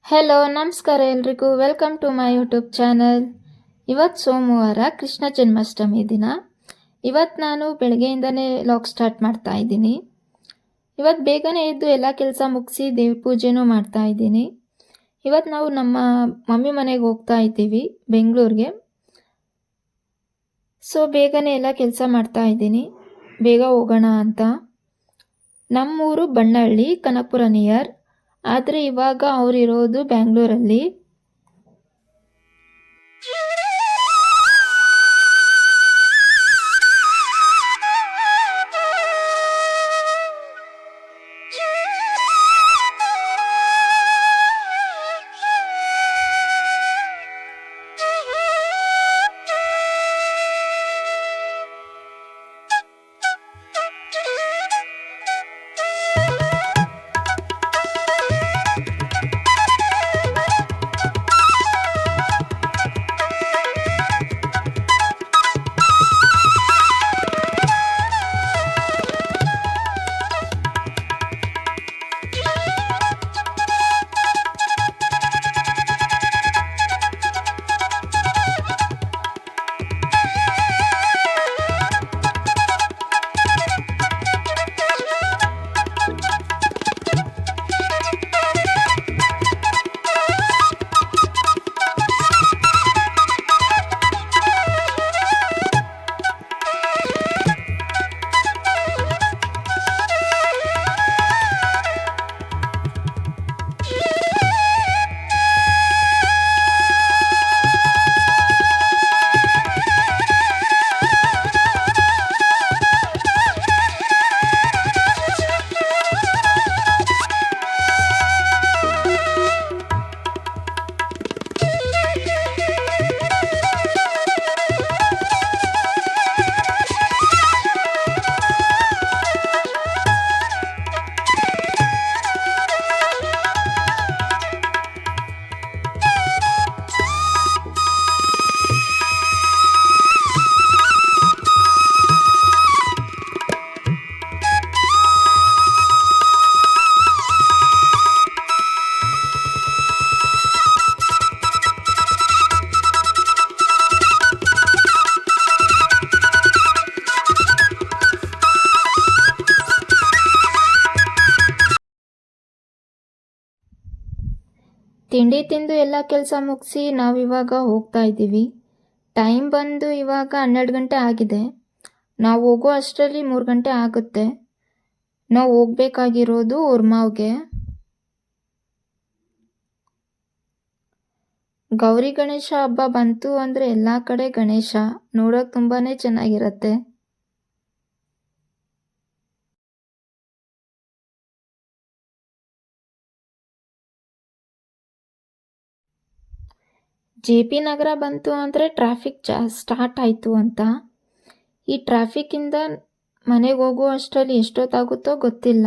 Hello ನಮಸ್ಕಾರ ಎಲ್ರಿಗೂ welcome to my YouTube channel. ಇವತ್ತು ಸೋಮವಾರ ಕೃಷ್ಣ ಜನ್ಮಾಷ್ಟಮಿ ದಿನ. ಇವತ್ತು ನಾನು ಬೆಳಗ್ಗೆಯಿಂದನೇ ಲಾಗ್ ಸ್ಟಾರ್ಟ್ ಮಾಡ್ತಾ ಇದ್ದೀನಿ. ಇವತ್ತು ಬೇಗನೆ ಎದ್ದು ಎಲ್ಲ ಕೆಲಸ ಮುಗಿಸಿ ದೇವ್ರ ಪೂಜೆನೂ ಮಾಡ್ತಾ ಇದ್ದೀನಿ. ಇವತ್ತು ನಾವು ನಮ್ಮ ಮಮ್ಮಿ ಮನೆಗೆ ಹೋಗ್ತಾ ಇದ್ದೀವಿ ಬೆಂಗಳೂರಿಗೆ. ಸೊ ಬೇಗನೆ ಎಲ್ಲ ಕೆಲಸ ಮಾಡ್ತಾ ಇದ್ದೀನಿ, ಬೇಗ ಹೋಗೋಣ ಅಂತ. ನಮ್ಮೂರು ಬಣ್ಣಹಳ್ಳಿ, ಕನಕಪುರ ನಿಯರ್. ಆದರೆ ಇವಾಗ ಅವರಿರೋದು ಬ್ಯಾಂಗ್ಳೂರಲ್ಲಿ. ತಿಂಡಿ ತಿಂದು ಎಲ್ಲ ಕೆಲಸ ಮುಗಿಸಿ ನಾವಿವಾಗ ಹೋಗ್ತಾ ಇದ್ದೀವಿ. ಟೈಮ್ ಬಂದು ಇವಾಗ 12 ಗಂಟೆ ಆಗಿದೆ. ನಾವು ಹೋಗೋ ಅಷ್ಟರಲ್ಲಿ 3 ಗಂಟೆ ಆಗುತ್ತೆ. ನಾವು ಹೋಗ್ಬೇಕಾಗಿರೋದು ಉರ್ಮಾವ್ಗೆ. ಗೌರಿ ಗಣೇಶ ಹಬ್ಬ ಬಂತು ಅಂದರೆ ಎಲ್ಲ ಕಡೆ ಗಣೇಶ ನೋಡೋಕೆ ತುಂಬಾ ಚೆನ್ನಾಗಿರುತ್ತೆ. JP ನಗರ ಬಂತು ಅಂದರೆ ಟ್ರಾಫಿಕ್ ಸ್ಟಾರ್ಟ್ ಆಯಿತು ಅಂತ. ಈ ಟ್ರಾಫಿಕ್ಕಿಂದ ಮನೆಗೆ ಹೋಗೋ ಅಷ್ಟರಲ್ಲಿ ಎಷ್ಟೊತ್ತಾಗುತ್ತೋ ಗೊತ್ತಿಲ್ಲ.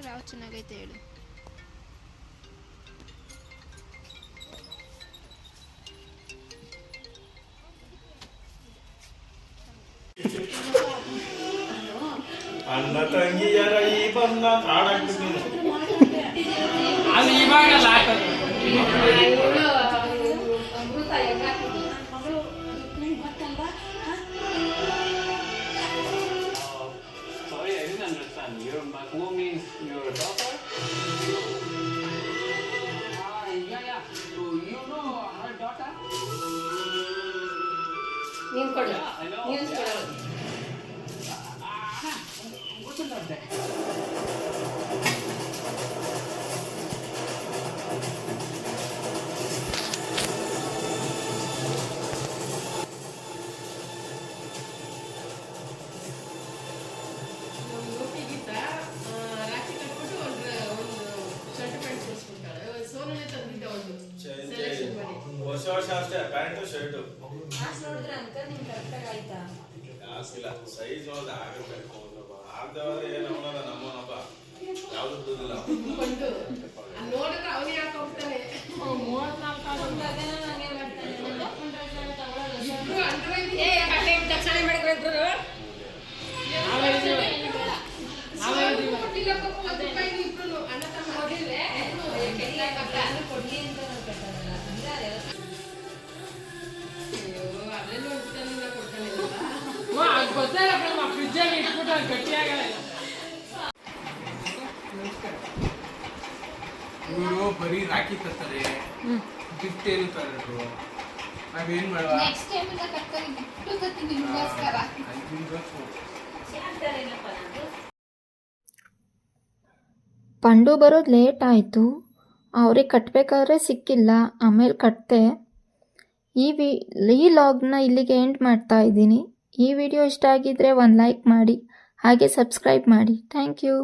ಯಾವ ಚೆನ್ನಾಗೈತೆ ಹೇಳು. ಅಣ್ಣ ತಂಗಿಯರ ಈ ಬಂದ ಕಾಡಾಗ್ತೀನಿ ಅದು ಇವಾಗ Sorry, I didn't understand. Who means your daughter? Yeah. So you know her daughter? Yeah, I know. What's her name? Pant shirt ನೋಡಿದ್ರೆ ಅಂಕಲ್ ನಿಮ್ಗೆ ಕರೆಕ್ಟಾಗಿ ಆಯ್ತಾ? ಹಾಕಿಲ್ಲ ಸೈಜ್ ನೋಡಿದ್ರೆ ಆಗುತ್ತೆ ಆಗ್ದವ್ರೆ ಏನು ಅವನಲ್ಲ ನಮ್ಮನೊಬ್ಬ ಯಾವ್ದು ಬಿಡುದಿಲ್ಲ ನೋಡಿದ್ರೆ ಅವನೇ ಯಾಕೆ ಹೋಗ್ತಾನೆ ತಕ್ಷಣ ಮಾಡಿದ್ರು ಇವರು ಬರೀ ರಾಖಿ ತರ್ತಾರೆ, ಗಿಫ್ಟ್ ಏನು ತರರು, ನಾವೇನ್ ಮಾಡುವ? ನೆಕ್ಸ್ಟ್ ಟೈಮ್ ಇಂದ ಕಟ್ತಾರೆ ಗಿಫ್ಟ್ ತತ್ತೀನಿ ನಿಮಗೋಸ್ಕರ. ಪಂಡು ಬರೋದು ಲೇಟ್ ಆಯಿತು, ಅವ್ರಿಗೆ ಕಟ್ಟಬೇಕಾದ್ರೆ ಸಿಕ್ಕಿಲ್ಲ, ಆಮೇಲೆ ಕಟ್ಟಿದೆ. ಈ ಲಾಗ್ನ ಇಲ್ಲಿಗೆ ಎಂಡ್ ಮಾಡ್ತಾ ಇದ್ದೀನಿ. ಈ ವಿಡಿಯೋ ಇಷ್ಟ ಆಗಿದ್ದರೆ ಒಂದು ಲೈಕ್ ಮಾಡಿ, ಹಾಗೆ ಸಬ್ಸ್ಕ್ರೈಬ್ ಮಾಡಿ. Thank you.